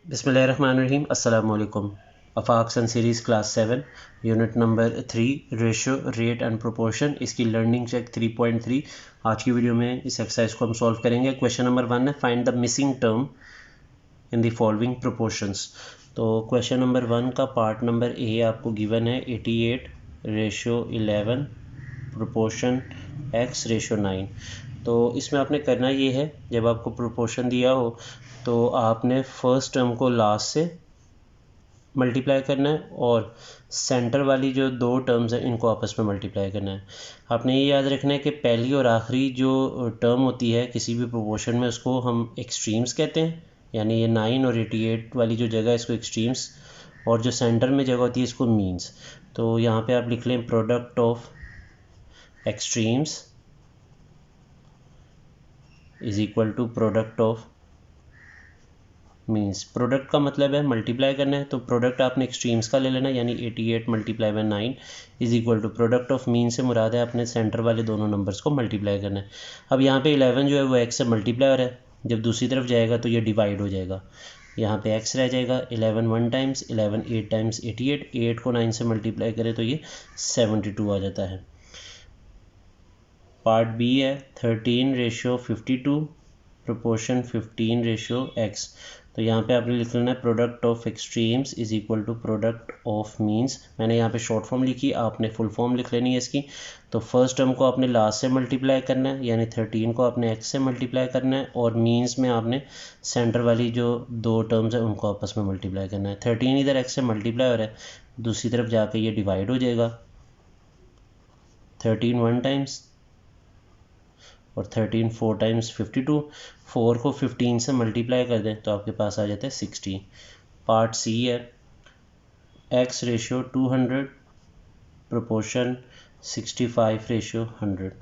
बिस्मिल्लाहिर्रहमानिर्रहीम अस्सलाम वालेकुम। Afaq Sun Series class 7 unit number 3 ratio rate and proportion, इसकी लर्निंग चेक 3.3। आज की वीडियो में इस एक्सरसाइज को हम सॉल्व करेंगे। क्वेश्चन नंबर 1 है find the missing term in the following proportions. तो क्वेश्चन नंबर 1 का पार्ट नंबर ए आपको गिवन है 88:11 प्रोपोर्शन x रेशो 9। तो इसमें आपने करना ये है, जब आपको प्रोपोर्शन दिया हो तो आपने फर्स्ट टर्म को लास्ट से मल्टीप्लाई करना है और सेंटर वाली जो दो टर्म्स हैं इनको आपस में मल्टीप्लाई करना है। आपने ये याद रखना है कि पहली और आखिरी जो टर्म होती है किसी भी प्रोपोर्शन में उसको हम एक्सट्रीम्स कहते हैं, यानी ये 9 और 88 वाली जो जगह है इसको एक्सट्रीम्स, और जो सेंटर में जगह होती है इसको मीन्स। तो यहाँ पे आप लिख लें product of extremes is equal to product of means. Product का मतलब है मल्टीप्लाई करना है, तो प्रोडक्ट आपने एक्सट्रीम्स का ले लेना, यानी 88 multiply by 9 is equal to product of mean से मुराद है अपने सेंटर वाले दोनों नंबर्स को मल्टीप्लाई करना है। अब यहाँ पे 11 जो है वो x से मल्टीप्लाई हो रहा है, जब दूसरी तरफ जाएगा तो ये डिवाइड हो जाएगा, यहाँ पे x रह जाएगा। 11 1 टाइम्स 11 8 टाइम्स 88, 8 को 9 से मल्टीप्लाई करें तो ये 72 आ जाता है। पार्ट बी है 13:52 प्रोपोर्शन 15:x। तो यहाँ पे आपने लिख लेना है product of extremes is equal to product of means. मैंने यहाँ पे शॉर्ट फॉर्म लिखी, आपने फुल फॉर्म लिख लेनी है इसकी। तो फर्स्ट टर्म को आपने लास्ट से मल्टीप्लाई करना है, यानी 13 को आपने x से मल्टीप्लाई करना है, और मीन्स में आपने सेंटर वाली जो दो टर्म्स हैं उनको आपस में मल्टीप्लाई करना है। 13 इधर x से मल्टीप्लाई हो रहा है, दूसरी तरफ जाके ये डिवाइड हो जाएगा। 13 1 टाइम्स और 13 4 टाइम्स 52। 4 को 15 से मल्टीप्लाई कर दें तो आपके पास आ जाता है 60। पार्ट सी है x रेशो 200 प्रोपोर्शन 65:100।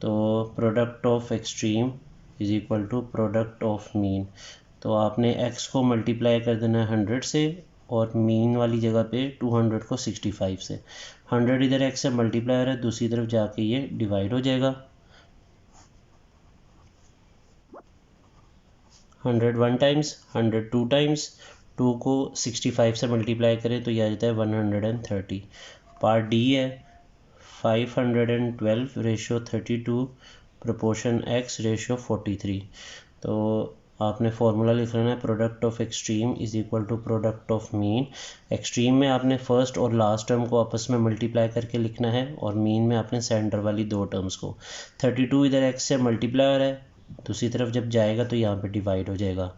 तो product of extreme is equal to product of mean. तो आपने x को मल्टीप्लाई कर देना है 100 से, और मीन वाली जगह पे 200 को 65 से। 100 इधर x से मल्टीप्लाई हो रहा है, दूसरी तरफ जाके ये डिवाइड हो जाएगा। 100 1 टाइम्स 100 2 टाइम्स, 2 को 65 से मल्टीप्लाई करें तो यह आ जाता है 130। पार्ट डी है 512:32 प्रोपोर्शन x रेशो 43। तो आपने फार्मूला लिख लेना है product of extreme is equal to product of mean. Extreme में आपने फर्स्ट और लास्ट टर्म को आपस में मल्टीप्लाई करके लिखना है, और मीन में आपने सेंटर वाली दो टर्म्स को। 32 इधर x से मल्टीप्लाई हो रहा है, दूसरी तरफ जब जाएगा तो यहाँ पे डिवाइड हो जाएगा।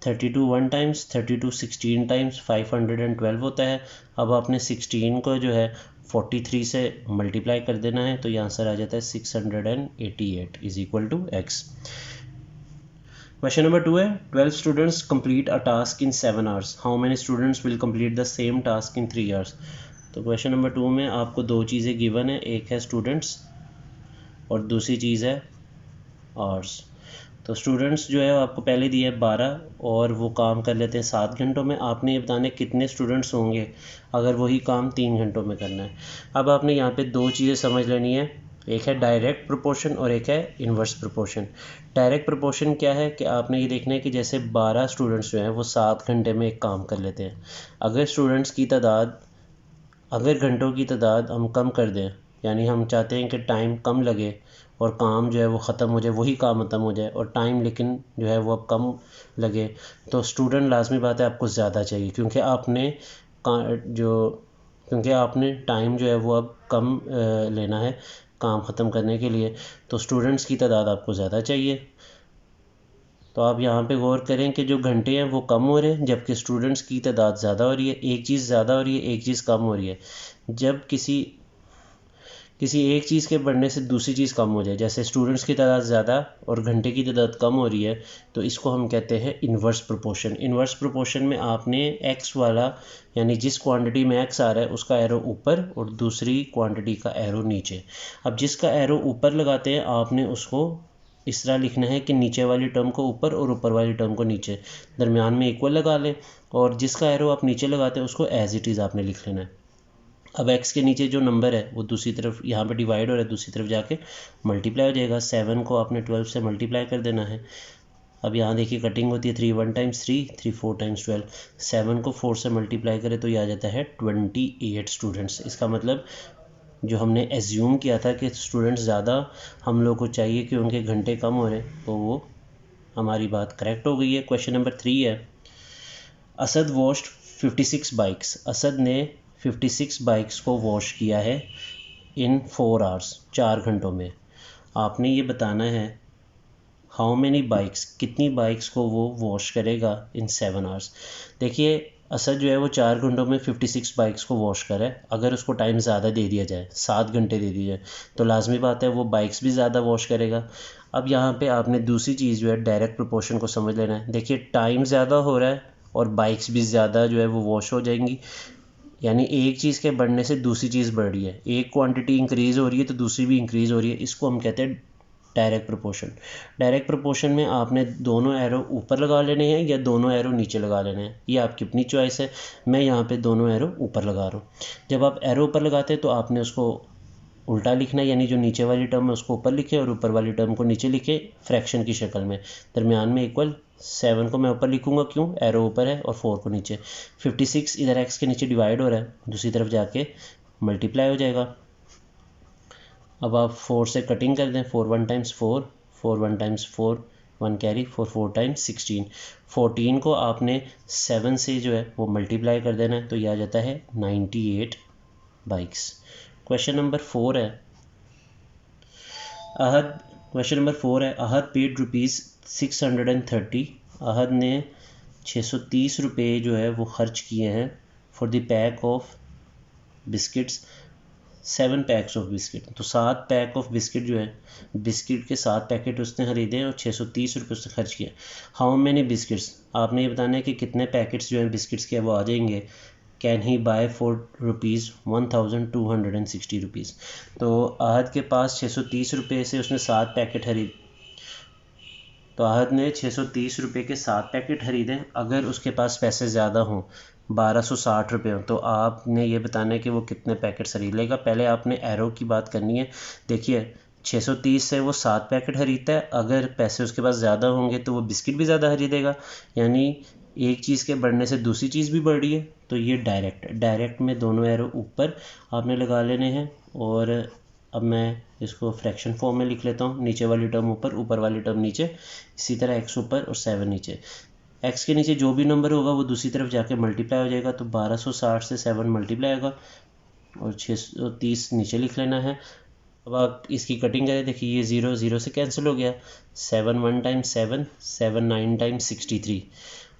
32 1 टाइम्स 32 16 टाइम्स 512 होता है। अब आपने 16 को जो है 43 से मल्टीप्लाई कर देना है, तो यहाँ आंसर आ जाता है 688 is equal to x। Question number 2 है 12 students complete a task in 7 hours, how many students will complete the same task in 3 hours. तो क्वेश्चन नंबर 2 में आपको दो चीज़ें गिवन है, एक है स्टूडेंट्स और दूसरी चीज़ है आवर्स। तो स्टूडेंट्स जो है आपको पहले दिए है 12, और वो काम कर लेते हैं 7 घंटों में। आपने ये बताने कितने स्टूडेंट्स होंगे अगर वही काम 3 घंटों में करना है। अब आपने यहाँ पे दो चीज़ें समझ लेनी है, एक है डायरेक्ट प्रोपोर्शन और एक है इन्वर्स प्रोपोर्शन। डायरेक्ट प्रोपोर्शन क्या है कि आपने ये देखना है कि जैसे 12 स्टूडेंट्स जो हैं वो 7 घंटे में एक काम कर लेते हैं। अगर घंटों की तादाद हम कम कर दें, यानी हम चाहते हैं कि टाइम कम लगे और काम जो है वो ख़त्म हो जाए, वही काम ख़त्म हो जाए, और टाइम लेकिन जो है वो अब कम लगे, तो स्टूडेंट लाजमी बात है आपको ज़्यादा चाहिए, क्योंकि आपने टाइम जो है वो अब कम लेना है काम ख़त्म करने के लिए, तो स्टूडेंट्स की तादाद आपको ज़्यादा चाहिए। तो आप यहाँ पे गौर करें कि जो घंटे हैं वो कम हो रहे हैं, जबकि स्टूडेंट्स की तादाद ज़्यादा हो रही है। एक चीज़ ज़्यादा हो रही है, एक चीज़ कम हो रही है। जब किसी एक चीज़ के बढ़ने से दूसरी चीज़ कम हो जाए, जैसे स्टूडेंट्स की तादाद ज़्यादा और घंटे की तादाद कम हो रही है, तो इसको हम कहते हैं इन्वर्स प्रोपोर्शन। इन्वर्स प्रोपोर्शन में आपने x वाला, यानी जिस क्वांटिटी में x आ रहा है उसका एरो ऊपर और दूसरी क्वांटिटी का एरो नीचे। अब जिसका एरो ऊपर लगाते हैं आपने उसको इस तरह लिखना है कि नीचे वाली टर्म को ऊपर और ऊपर वाली टर्म को नीचे, दरमियान में इक्वल लगा लें, और जिसका एरो आप नीचे लगाते हैं उसको एज इट इज़ आपने लिख लेना है। अब x के नीचे जो नंबर है वो दूसरी तरफ यहाँ पे डिवाइड हो रहा है, दूसरी तरफ जाके मल्टीप्लाई हो जाएगा। 7 को आपने 12 से मल्टीप्लाई कर देना है। अब यहाँ देखिए कटिंग होती है, 3 1 टाइम्स 3, 3 4 टाइम्स 12। 7 को 4 से मल्टीप्लाई करें तो ये आ जाता है 28 स्टूडेंट्स। इसका मतलब जो हमने एज्यूम किया था कि स्टूडेंट्स ज़्यादा हम लोग को चाहिए कि उनके घंटे कम हो रहे, तो वो हमारी बात करेक्ट हो गई है। क्वेश्चन नंबर 3 है, असद वॉश्ड 56 बाइक्स। असद ने 56 बाइक्स को वॉश किया है इन 4 आवर्स, 4 घंटों में। आपने ये बताना है हाउ मैनी बाइक्स, कितनी बाइक्स को वो वॉश करेगा इन 7 आवर्स। देखिए असद जो है वो 4 घंटों में 56 बाइक्स को वॉश करे। अगर उसको टाइम ज़्यादा दे दिया जाए, 7 घंटे दे दिए जाए, तो लाजमी बात है वो बाइक्स भी ज़्यादा वॉश करेगा। अब यहाँ पे आपने दूसरी चीज़ जो है डायरेक्ट प्रोपोर्शन को समझ लेना है। देखिए टाइम ज़्यादा हो रहा है और बाइक्स भी ज़्यादा जो है वो वॉश हो जाएंगी, यानी एक चीज़ के बढ़ने से दूसरी चीज़ बढ़ रही है। एक क्वांटिटी इंक्रीज़ हो रही है तो दूसरी भी इंक्रीज़ हो रही है। इसको हम कहते हैं डायरेक्ट प्रोपोर्शन। डायरेक्ट प्रोपोर्शन में आपने दोनों एरो ऊपर लगा लेने हैं या दोनों एरो नीचे लगा लेने हैं, ये आपकी अपनी चॉइस है। मैं यहाँ पे दोनों एरो ऊपर लगा रहा हूँ। जब आप एरो ऊपर लगाते हैं तो आपने उसको उल्टा लिखना है, यानी जो नीचे वाली टर्म है उसको ऊपर लिखे और ऊपर वाली टर्म को नीचे लिखे फ्रैक्शन की शक्ल में। दरमियान में इक्वल 7 को मैं ऊपर लिखूँगा, क्यों, एरो ऊपर है, और 4 को नीचे। 56 इधर एक्स के नीचे डिवाइड हो रहा है, दूसरी तरफ जाके मल्टीप्लाई हो जाएगा। अब आप 4 से कटिंग कर दें, 4 1 टाइम्स 4, 4 1 टाइम्स 4, 1 कैरी, 4 4 टाइम्स 16। 14 को आपने 7 से जो है वो मल्टीप्लाई कर देना है, तो यह आ जाता है 98 बाइक्स। क्वेश्चन नंबर 4 है, अहद पेड ₹630। अहद ने 630 रुपये जो है वो ख़र्च किए हैं for the pack of biscuits, 7 PACS of biscuit. तो 7 पैक ऑफ बिस्किट जो है, बिस्किट के 7 पैकेट उसने ख़रीदे और 630 रुपये उसने खर्च किया। हाउ मैनी बिस्किट्स, आपने ये बताना है कि कितने पैकेट्स जो हैं बिस्किट्स के वो आ जाएंगे। Can he buy for ₹1260। तो आहद के पास 630 रुपये से उसने 7 पैकेट खरीद, तो आहद ने 630 रुपये के 7 पैकेट ख़रीदे। अगर उसके पास पैसे ज़्यादा हों, 1260 रुपये हो, तो आपने ये बताना है कि वो कितने पैकेट खरीद लेगा। पहले आपने एरो की बात करनी है। देखिए 630 से वो 7 पैकेट ख़रीदता है, अगर पैसे उसके पास ज़्यादा होंगे तो वो बिस्किट भी ज़्यादा खरीदेगा, यानी एक चीज़ के बढ़ने से दूसरी चीज़ भी बढ़ रही है। तो ये डायरेक्ट में दोनों एरो ऊपर आपने लगा लेने हैं। और अब मैं इसको फ्रैक्शन फॉर्म में लिख लेता हूँ, नीचे वाली टर्म ऊपर, ऊपर वाली टर्म नीचे। इसी तरह x ऊपर और 7 नीचे। x के नीचे जो भी नंबर होगा वो दूसरी तरफ जाके मल्टीप्लाई हो जाएगा, तो 1260 से 7 मल्टीप्लाई होगा और 630 नीचे लिख लेना है। अब आप इसकी कटिंग करें, देखिए ये 0 0 से कैंसिल हो गया। 7 1 टाइम्स 7, 7 9 टाइम्स 63।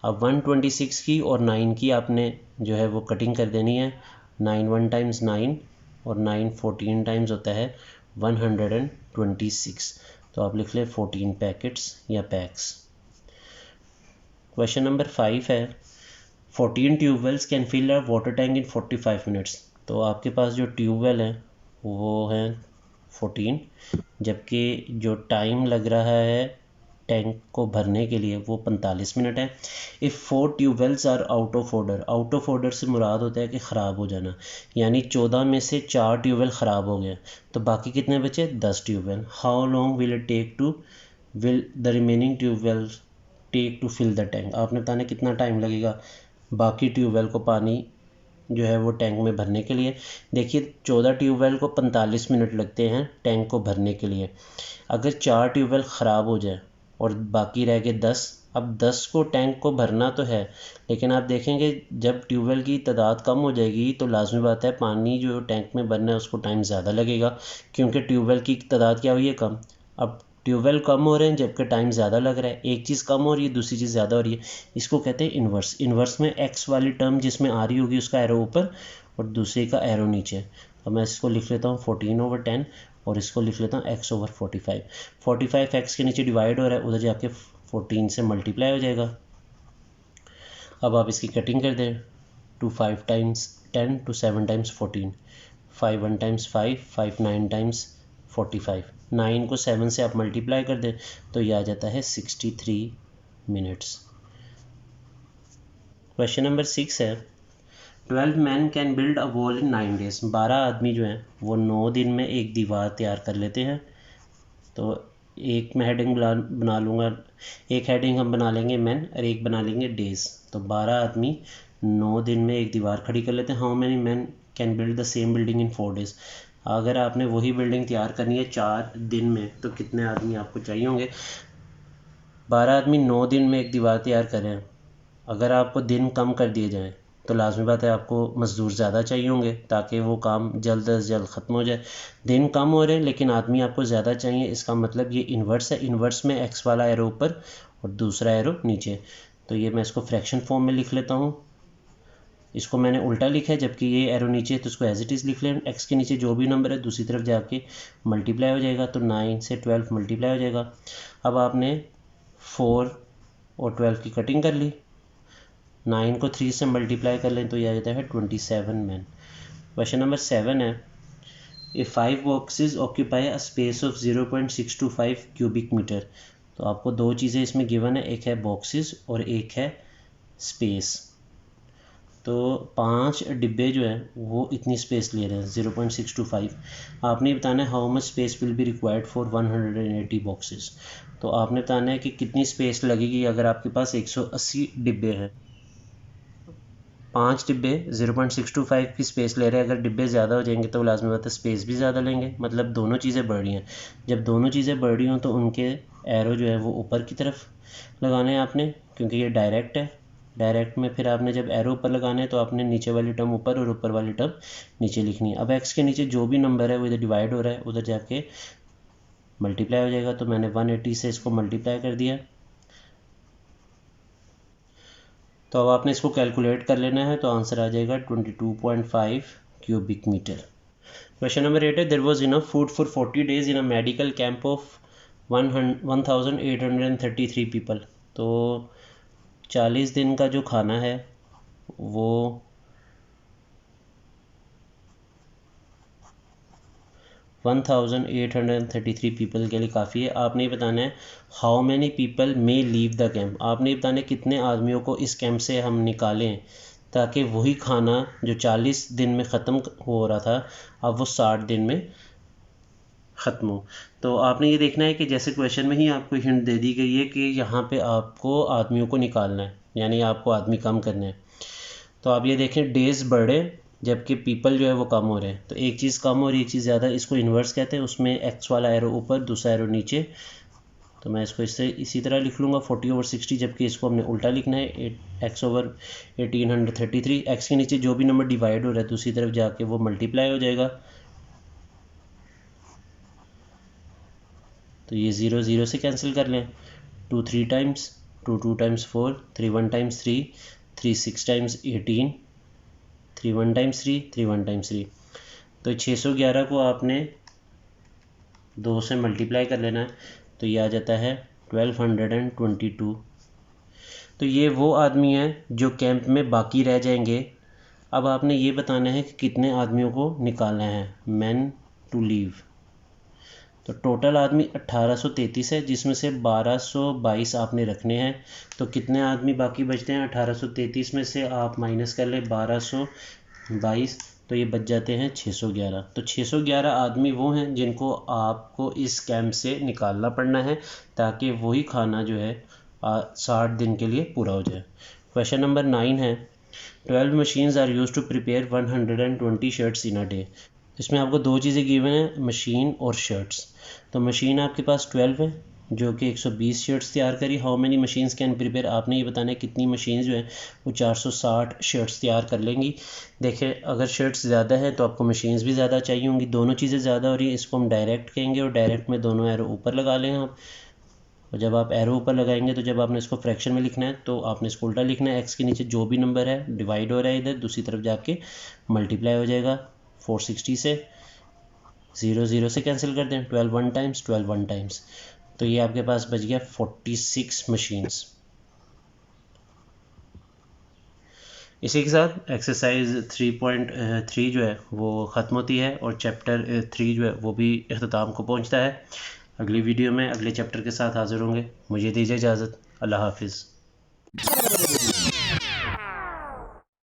अब 126 की और 9 की आपने जो है वो कटिंग कर देनी है। 9 1 टाइम्स 9 और 9 14 टाइम्स होता है 126। तो आप लिख लें 14 पैकेट्स या पैक्स। क्वेश्चन नंबर 5 है, 14 tubewells can fill a water tank in 45 minutes. तो आपके पास जो ट्यूबवेल है वो है 14, जबकि जो टाइम लग रहा है टैंक को भरने के लिए वो 45 मिनट है। If 4 tubewells are out of order, out of order से मुराद होता है कि ख़राब हो जाना, यानी 14 में से 4 ट्यूबवेल ख़राब हो गए, तो बाकी कितने बचे, 10 tubewell. How long will it take to will the remaining tubewell take to fill the tank. आपने बताना कितना टाइम लगेगा बाकी ट्यूबवेल को पानी जो है वो टैंक में भरने के लिए। देखिए 14 ट्यूबवेल को 45 मिनट लगते हैं टैंक को भरने के लिए। अगर 4 ट्यूबवेल ख़राब हो जाए और बाकी रह गए 10, अब 10 को टैंक को भरना तो है, लेकिन आप देखेंगे जब ट्यूबवेल की तादाद कम हो जाएगी तो लाजमी बात है पानी जो टैंक में भरना है उसको टाइम ज़्यादा लगेगा, क्योंकि ट्यूबवेल की तादाद क्या हुई है, कम। अब ट्यूबवेल कम हो रहे हैं जबकि टाइम ज़्यादा लग रहा है, एक चीज़ कम हो रही है दूसरी चीज़ ज़्यादा हो रही है। इसको कहते हैं इन्वर्स। इन्वर्स में एक्स वाली टर्म जिसमें आ रही होगी उसका एरो ऊपर और दूसरे का एरो नीचे। अब मैं इसको लिख लेता हूँ 14/10 और इसको लिख लेता हूँ x/45। 45 x के नीचे डिवाइड हो रहा है, उधर जाके 14 से मल्टीप्लाई हो जाएगा। अब आप इसकी कटिंग कर दें, 2 5 टाइम्स 10, 2 7 टाइम्स 14, 5 1 टाइम्स 5, 5 9 टाइम्स 45। 9 को 7 से आप मल्टीप्लाई कर दें तो यह आ जाता है 63 मिनट्स। क्वेश्चन नंबर 6 है, 12 man can build a wall in 9 days। 12 आदमी जो हैं वो 9 दिन में एक दीवार तैयार कर लेते हैं। तो एक मैं हेडिंग बना लूँगा, एक हेडिंग हम बना लेंगे मैन और एक बना लेंगे डेज़। तो 12 आदमी 9 दिन में एक दीवार खड़ी कर लेते हैं। How many man can build the same building in 4 days। अगर आपने वही बिल्डिंग तैयार करनी है 4 दिन में तो कितने आदमी आपको चाहिए होंगे? 12 आदमी 9 दिन में एक दीवार तैयार करें। अगर आपको दिन कम कर दिए जाएँ तो लाजमी बात है आपको मज़दूर ज़्यादा चाहिए होंगे ताकि वो काम जल्द अज जल्द ख़त्म हो जाए। दिन कम हो रहे हैं लेकिन आदमी आपको ज़्यादा चाहिए, इसका मतलब ये इन्वर्स है। इन्वर्स में एक्स वाला एरो ऊपर और दूसरा एरो नीचे। तो ये मैं इसको फ्रैक्शन फॉर्म में लिख लेता हूँ। इसको मैंने उल्टा लिखा है जबकि ये एरो नीचे है तो इसको एज इट इज़ लिख लें। एक्स के नीचे जो भी नंबर है दूसरी तरफ जाके मल्टीप्लाई हो जाएगा। तो 9 से 12 मल्टीप्लाई हो जाएगा। अब आपने 4 और 12 की कटिंग कर ली। 9 को 3 से मल्टीप्लाई कर लें तो ये आ जाता है 27 मैन। क्वेश्चन नंबर 7 है, A 5 boxes occupy a space of 0.625 cubic metre. तो आपको दो चीज़ें इसमें गिवन है, एक है बॉक्सेस और एक है स्पेस। तो 5 डिब्बे जो हैं वो इतनी स्पेस ले रहे हैं 0.625। आपने बताना है how much space will be required for 180 boxes. तो आपने बताना है कि कितनी स्पेस लगेगी अगर आपके पास 180 डिब्बे हैं। 5 डिब्बे 0.625 की स्पेस ले रहे हैं। अगर डिब्बे ज़्यादा हो जाएंगे तो लाजमी बात है स्पेस भी ज़्यादा लेंगे, मतलब दोनों चीज़ें बढ़ रही हैं। जब दोनों चीज़ें बढ़ रही हों तो उनके एरो जो है वो ऊपर की तरफ लगाने हैं आपने, क्योंकि ये डायरेक्ट है। डायरेक्ट में फिर आपने जब एरो ऊपर लगाना है तो आपने नीचे वाली टर्म ऊपर और ऊपर वाली टर्म नीचे लिखनी है। अब एक्स के नीचे जो भी नंबर है वो इधर डिवाइड हो रहा है, उधर जाके मल्टीप्लाई हो जाएगा। तो मैंने 180 से इसको मल्टीप्लाई कर दिया। तो अब आपने इसको कैलकुलेट कर लेना है तो आंसर आ जाएगा 22.5 क्यूबिक मीटर। क्वेश्चन नंबर 8 है, there was enough food for 40 days in a medical camp of 1833 people. तो 40 दिन का जो खाना है वो 1833 पीपल के लिए काफ़ी है। आपने बताना है how many people may leave the camp. आपने बताना है कितने आदमियों को इस कैंप से हम निकालें ताकि वही खाना जो 40 दिन में ख़त्म हो रहा था अब वो 60 दिन में ख़त्म हो। तो आपने ये देखना है कि जैसे क्वेश्चन में ही आपको हिंट दे दी गई है कि यहाँ पे आपको आदमियों को निकालना है, यानी आपको आदमी कम करने हैं। तो आप ये देखें डेज़ बढ़े जबकि पीपल जो है वो कम हो रहे हैं। तो एक चीज़ कम हो रही है, एक चीज़ ज़्यादा, इसको इन्वर्स कहते हैं। उसमें एक्स वाला एरो ऊपर दूसरा एरो नीचे। तो मैं इसको इससे इसी तरह लिख लूँगा 40/60, जबकि इसको हमने उल्टा लिखना है x/1833। एक्स के नीचे जो भी नंबर डिवाइड हो रहा है दूसरी तरफ जाके वो मल्टीप्लाई हो जाएगा। तो ये 0 0 से कैंसिल कर लें। 2 3 times, 2 2 times 4, 3 1 times 3, 3 6 times 18, 3 1 times 3, 3 1 times 3। तो 611 को आपने 2 से मल्टीप्लाई कर लेना है तो ये आ जाता है 1222। तो ये वो आदमी हैं जो कैंप में बाकी रह जाएंगे। अब आपने ये बताना है कि कितने आदमियों को निकालना है, मैन टू लीव। तो टोटल आदमी 1833 है जिसमें से 1222 आपने रखने हैं। तो कितने आदमी बाकी बचते हैं? 1833 में से आप माइनस कर लें 1222, तो ये बच जाते हैं 611। तो 611 आदमी वो हैं जिनको आपको इस कैंप से निकालना पड़ना है ताकि वही खाना जो है 60 दिन के लिए पूरा हो जाए। क्वेश्चन नंबर 9 है, 12 machines are used to prepare 120 shirts in a day. इसमें आपको दो चीज़ें गिवन है, मशीन और शर्ट्स। तो मशीन आपके पास 12 है जो कि 120 शर्ट्स तैयार करी। How many machines can prepare, आपने ये बताना है कितनी मशीन जो है वो 460 शर्ट्स तैयार कर लेंगी। देखिए अगर शर्ट्स ज़्यादा है तो आपको मशीन्स भी ज़्यादा चाहिए होंगी। दोनों चीज़ें ज़्यादा हो रही है, इसको हम डायरेक्ट कहेंगे और डायरेक्ट में दोनों एरो ऊपर लगा लें आप। और जब आप एरो ऊपर लगाएंगे तो जब आपने इसको फ्रैक्शन में लिखना है तो आपने इसको उल्टा लिखना है। एक्स के नीचे जो भी नंबर है डिवाइड हो रहा है इधर दूसरी तरफ जाके मल्टीप्लाई हो जाएगा 460 से। 0 0 से कैंसिल कर दें, 12 1 टाइम्स, 12 1 टाइम्स। तो ये आपके पास बच गया 46 मशीन्स। इसी के साथ एक्सरसाइज 3.3 जो है वो ख़त्म होती है और चैप्टर 3 जो है वो भी अख्ताम को पहुंचता है। अगली वीडियो में अगले चैप्टर के साथ हाज़िर होंगे। मुझे दीजिए इजाज़त। अल्लाह हाफिज़।